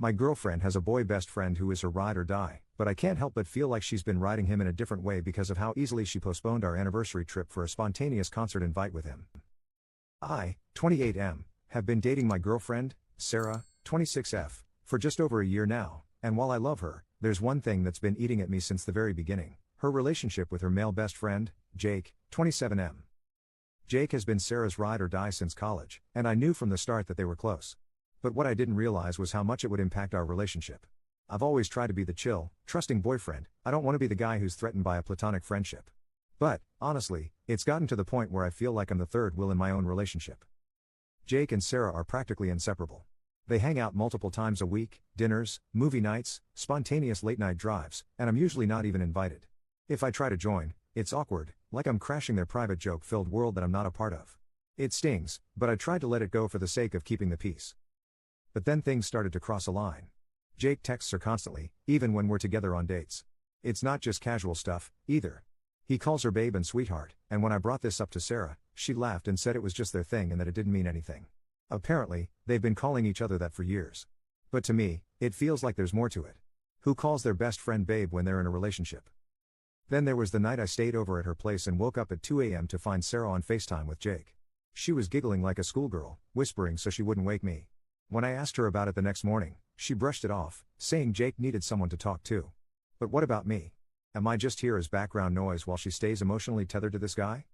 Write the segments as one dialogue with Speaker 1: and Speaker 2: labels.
Speaker 1: My girlfriend has a boy best friend who is her ride or die, but I can't help but feel like she's been riding him in a different way because of how easily she postponed our anniversary trip for a spontaneous concert invite with him. I, 28M, have been dating my girlfriend, Sarah, 26F, for just over a year now, and while I love her, there's one thing that's been eating at me since the very beginning: her relationship with her male best friend, Jake, 27M. Jake has been Sarah's ride or die since college, and I knew from the start that they were close. But what I didn't realize was how much it would impact our relationship. I've always tried to be the chill, trusting boyfriend. I don't want to be the guy who's threatened by a platonic friendship. But, honestly, it's gotten to the point where I feel like I'm the third wheel in my own relationship. Jake and Sarah are practically inseparable. They hang out multiple times a week, dinners, movie nights, spontaneous late-night drives, and I'm usually not even invited. If I try to join, it's awkward, like I'm crashing their private joke-filled world that I'm not a part of. It stings, but I tried to let it go for the sake of keeping the peace. But then things started to cross a line. Jake texts her constantly, even when we're together on dates. It's not just casual stuff, either. He calls her babe and sweetheart, and when I brought this up to Sarah, she laughed and said it was just their thing and that it didn't mean anything. Apparently, they've been calling each other that for years. But to me, it feels like there's more to it. Who calls their best friend babe when they're in a relationship? Then there was the night I stayed over at her place and woke up at 2 a.m. to find Sarah on FaceTime with Jake. She was giggling like a schoolgirl, whispering so she wouldn't wake me. When I asked her about it the next morning, she brushed it off, saying Jake needed someone to talk to. But what about me? Am I just here as background noise while she stays emotionally tethered to this guy?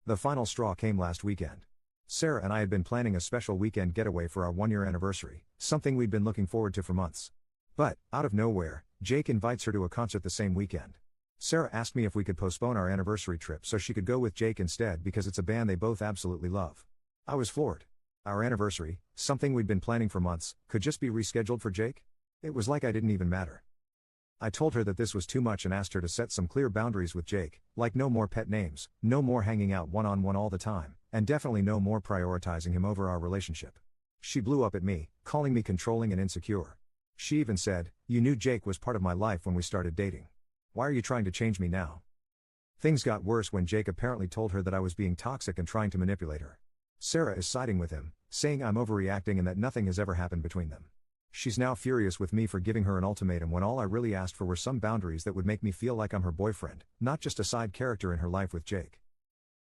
Speaker 1: The final straw came last weekend. Sarah and I had been planning a special weekend getaway for our 1-year anniversary, something we'd been looking forward to for months. But, out of nowhere, Jake invites her to a concert the same weekend. Sarah asked me if we could postpone our anniversary trip so she could go with Jake instead because it's a band they both absolutely love. I was floored. Our anniversary, something we'd been planning for months, could just be rescheduled for Jake? It was like I didn't even matter. I told her that this was too much and asked her to set some clear boundaries with Jake, like no more pet names, no more hanging out one-on-one all the time, and definitely no more prioritizing him over our relationship. She blew up at me, calling me controlling and insecure. She even said, "You knew Jake was part of my life when we started dating. Why are you trying to change me now?" Things got worse when Jake apparently told her that I was being toxic and trying to manipulate her. Sarah is siding with him, saying I'm overreacting and that nothing has ever happened between them. She's now furious with me for giving her an ultimatum when all I really asked for were some boundaries that would make me feel like I'm her boyfriend, not just a side character in her life with Jake.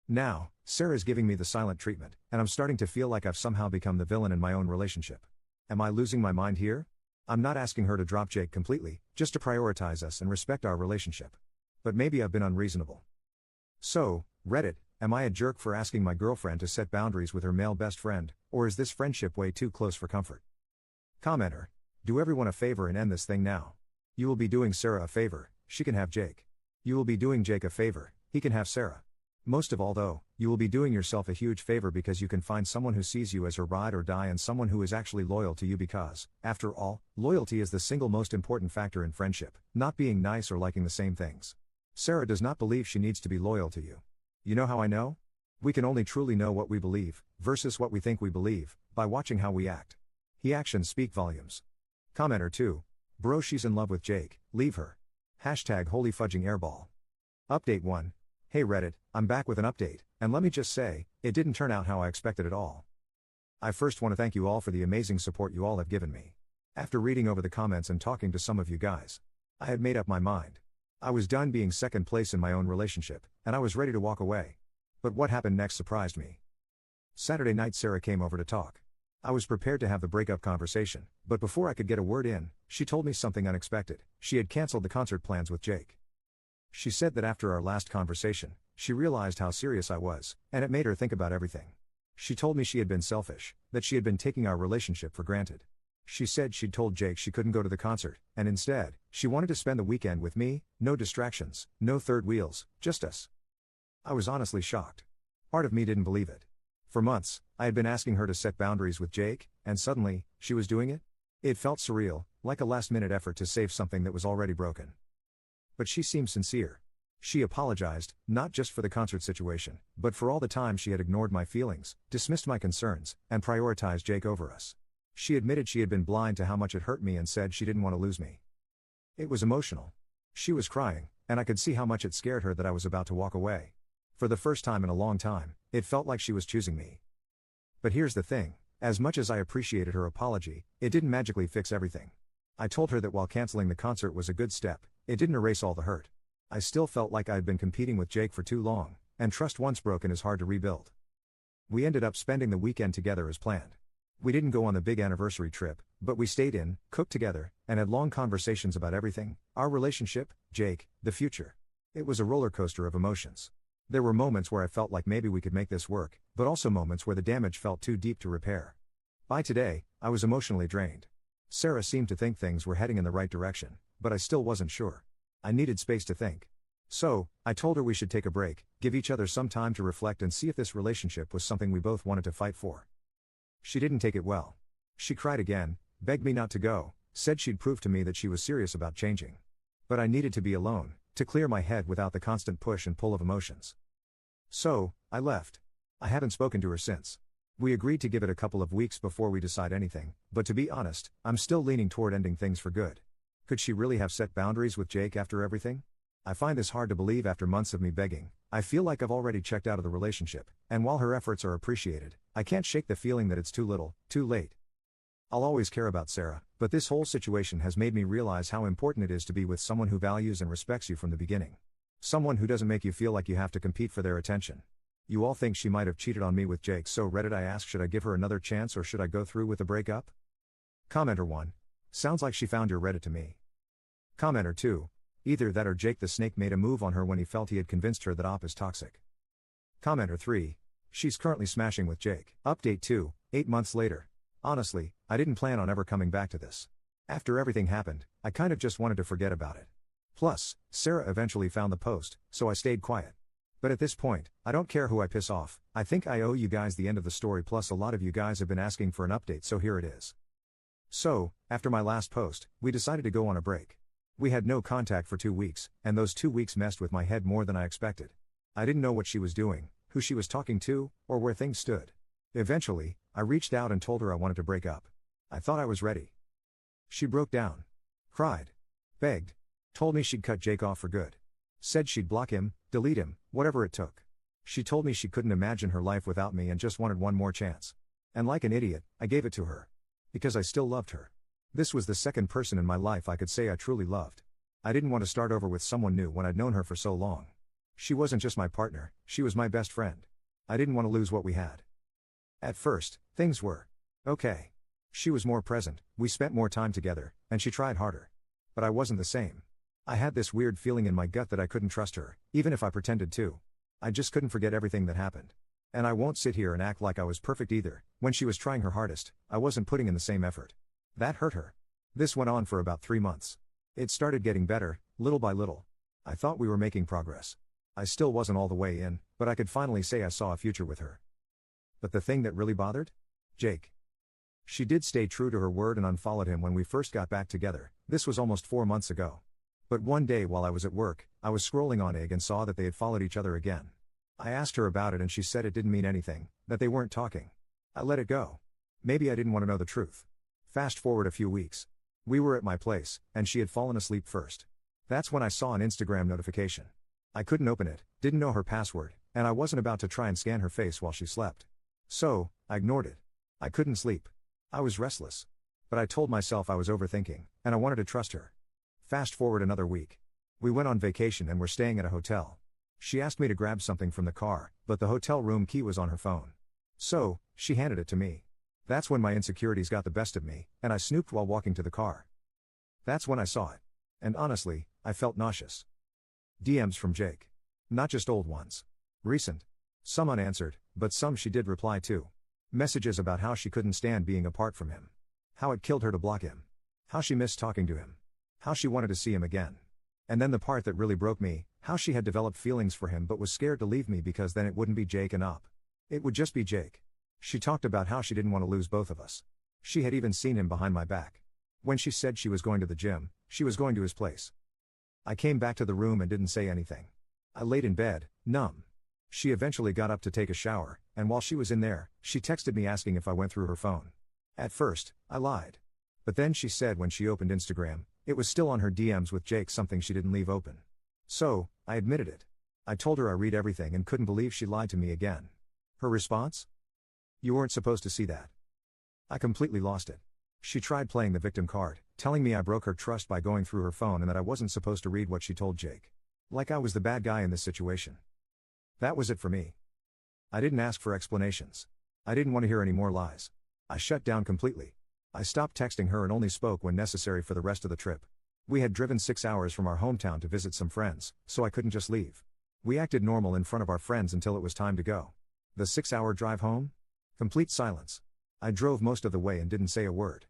Speaker 1: Now, Sarah's giving me the silent treatment, and I'm starting to feel like I've somehow become the villain in my own relationship. Am I losing my mind here? I'm not asking her to drop Jake completely, just to prioritize us and respect our relationship. But maybe I've been unreasonable. So, Reddit, am I a jerk for asking my girlfriend to set boundaries with her male best friend, or is this friendship way too close for comfort? Commenter, do everyone a favor and end this thing now. You will be doing Sarah a favor, she can have Jake. You will be doing Jake a favor, he can have Sarah. Most of all though, you will be doing yourself a huge favor because you can find someone who sees you as her ride or die and someone who is actually loyal to you because, after all, loyalty is the single most important factor in friendship, not being nice or liking the same things. Sarah does not believe she needs to be loyal to you. You know how I know? We can only truly know what we believe, versus what we think we believe, by watching how we act. He actions speak volumes. Commenter 2. Bro, she's in love with Jake, leave her. Hashtag holy fudging airball. Update 1. Hey Reddit, I'm back with an update, and let me just say, it didn't turn out how I expected at all. I first want to thank you all for the amazing support you all have given me. After reading over the comments and talking to some of you guys, I had made up my mind. I was done being second place in my own relationship, and I was ready to walk away. But what happened next surprised me. Saturday night Sarah came over to talk. I was prepared to have the breakup conversation, but before I could get a word in, she told me something unexpected. She had canceled the concert plans with Jake. She said that after our last conversation, she realized how serious I was, and it made her think about everything. She told me she had been selfish, that she had been taking our relationship for granted. She said she'd told Jake she couldn't go to the concert, and instead, she wanted to spend the weekend with me, no distractions, no third wheels, just us. I was honestly shocked. Part of me didn't believe it. For months, I had been asking her to set boundaries with Jake, and suddenly, she was doing it? It felt surreal, like a last-minute effort to save something that was already broken. But she seemed sincere. She apologized, not just for the concert situation, but for all the time she had ignored my feelings, dismissed my concerns, and prioritized Jake over us. She admitted she had been blind to how much it hurt me and said she didn't want to lose me. It was emotional. She was crying, and I could see how much it scared her that I was about to walk away. For the first time in a long time, it felt like she was choosing me. But here's the thing, as much as I appreciated her apology, it didn't magically fix everything. I told her that while canceling the concert was a good step, it didn't erase all the hurt. I still felt like I had been competing with Jake for too long, and trust once broken is hard to rebuild. We ended up spending the weekend together as planned. We didn't go on the big anniversary trip, but we stayed in, cooked together, and had long conversations about everything: our relationship, Jake, the future. It was a roller coaster of emotions. There were moments where I felt like maybe we could make this work, but also moments where the damage felt too deep to repair. By today, I was emotionally drained. Sarah seemed to think things were heading in the right direction, but I still wasn't sure. I needed space to think. So, I told her we should take a break, give each other some time to reflect and see if this relationship was something we both wanted to fight for. She didn't take it well. She cried again, begged me not to go, said she'd prove to me that she was serious about changing. But I needed to be alone, to clear my head without the constant push and pull of emotions. So, I left. I haven't spoken to her since. We agreed to give it a couple of weeks before we decide anything, but to be honest, I'm still leaning toward ending things for good. Could she really have set boundaries with Jake after everything? I find this hard to believe after months of me begging. I feel like I've already checked out of the relationship, and while her efforts are appreciated, I can't shake the feeling that it's too little, too late. I'll always care about Sarah, but this whole situation has made me realize how important it is to be with someone who values and respects you from the beginning. Someone who doesn't make you feel like you have to compete for their attention. You all think she might have cheated on me with Jake, so Reddit I asked, should I give her another chance or should I go through with the breakup? Commenter 1. Sounds like she found your Reddit to me. Commenter 2. Either that or Jake the Snake made a move on her when he felt he had convinced her that Op is toxic. Commenter 3. She's currently smashing with Jake. Update 2, 8 months later. Honestly, I didn't plan on ever coming back to this. After everything happened, I kind of just wanted to forget about it. Plus, Sarah eventually found the post, so I stayed quiet. But at this point, I don't care who I piss off. I think I owe you guys the end of the story, plus a lot of you guys have been asking for an update, so here it is. So, after my last post, we decided to go on a break. We had no contact for 2 weeks, and those 2 weeks messed with my head more than I expected. I didn't know what she was doing, who she was talking to, or where things stood. Eventually, I reached out and told her I wanted to break up. I thought I was ready. She broke down. Cried. Begged. Told me she'd cut Jake off for good. Said she'd block him, delete him, whatever it took. She told me she couldn't imagine her life without me and just wanted one more chance. And like an idiot, I gave it to her. Because I still loved her. This was the second person in my life I could say I truly loved. I didn't want to start over with someone new when I'd known her for so long. She wasn't just my partner, she was my best friend. I didn't want to lose what we had. At first, things were okay. She was more present, we spent more time together, and she tried harder. But I wasn't the same. I had this weird feeling in my gut that I couldn't trust her, even if I pretended to. I just couldn't forget everything that happened. And I won't sit here and act like I was perfect either. When she was trying her hardest, I wasn't putting in the same effort. That hurt her. This went on for about 3 months. It started getting better, little by little. I thought we were making progress. I still wasn't all the way in, but I could finally say I saw a future with her. But the thing that really bothered? Jake. She did stay true to her word and unfollowed him when we first got back together. This was almost 4 months ago. But one day while I was at work, I was scrolling on Egg and saw that they had followed each other again. I asked her about it and she said it didn't mean anything, that they weren't talking. I let it go. Maybe I didn't want to know the truth. Fast forward a few weeks. We were at my place, and she had fallen asleep first. That's when I saw an Instagram notification. I couldn't open it, didn't know her password, and I wasn't about to try and scan her face while she slept. So, I ignored it. I couldn't sleep. I was restless. But I told myself I was overthinking, and I wanted to trust her. Fast forward another week. We went on vacation and were staying at a hotel. She asked me to grab something from the car, but the hotel room key was on her phone. So, she handed it to me. That's when my insecurities got the best of me, and I snooped while walking to the car. That's when I saw it. And honestly, I felt nauseous. DMs from Jake. Not just old ones. Recent. Some unanswered, but some she did reply to. Messages about how she couldn't stand being apart from him. How it killed her to block him. How she missed talking to him. How she wanted to see him again. And then the part that really broke me, how she had developed feelings for him but was scared to leave me because then it wouldn't be Jake and Op. It would just be Jake. She talked about how she didn't want to lose both of us. She had even seen him behind my back. When she said she was going to the gym, she was going to his place. I came back to the room and didn't say anything. I laid in bed, numb. She eventually got up to take a shower, and while she was in there, she texted me asking if I went through her phone. At first, I lied. But then she said when she opened Instagram, it was still on her DMs with Jake, something she didn't leave open. So, I admitted it. I told her I read everything and couldn't believe she lied to me again. Her response? You weren't supposed to see that. I completely lost it. She tried playing the victim card, telling me I broke her trust by going through her phone and that I wasn't supposed to read what she told Jake. Like I was the bad guy in this situation. That was it for me. I didn't ask for explanations. I didn't want to hear any more lies. I shut down completely. I stopped texting her and only spoke when necessary for the rest of the trip. We had driven 6 hours from our hometown to visit some friends, so I couldn't just leave. We acted normal in front of our friends until it was time to go. The 6-hour drive home? Complete silence. I drove most of the way and didn't say a word.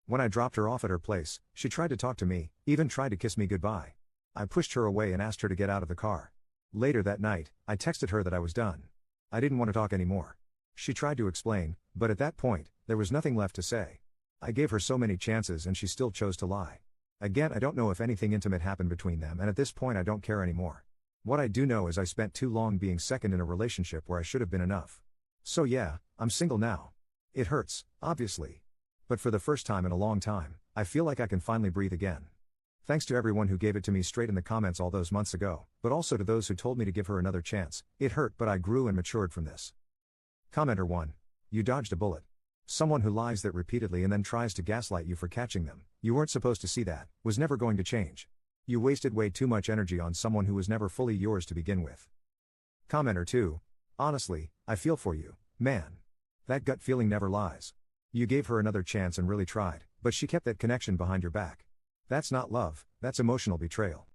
Speaker 1: When I dropped her off at her place, she tried to talk to me, even tried to kiss me goodbye. I pushed her away and asked her to get out of the car. Later that night, I texted her that I was done. I didn't want to talk anymore. She tried to explain, but at that point, there was nothing left to say. I gave her so many chances and she still chose to lie. Again, I don't know if anything intimate happened between them, and at this point I don't care anymore. What I do know is I spent too long being second in a relationship where I should have been enough. So yeah, I'm single now. It hurts, obviously. But for the first time in a long time, I feel like I can finally breathe again. Thanks to everyone who gave it to me straight in the comments all those months ago, but also to those who told me to give her another chance. It hurt, but I grew and matured from this. Commenter 1. You dodged a bullet. Someone who lies that repeatedly and then tries to gaslight you for catching them. You weren't supposed to see that, was never going to change. You wasted way too much energy on someone who was never fully yours to begin with. Commenter 2. Honestly, I feel for you, man. That gut feeling never lies. You gave her another chance and really tried, but she kept that connection behind your back. That's not love, that's emotional betrayal.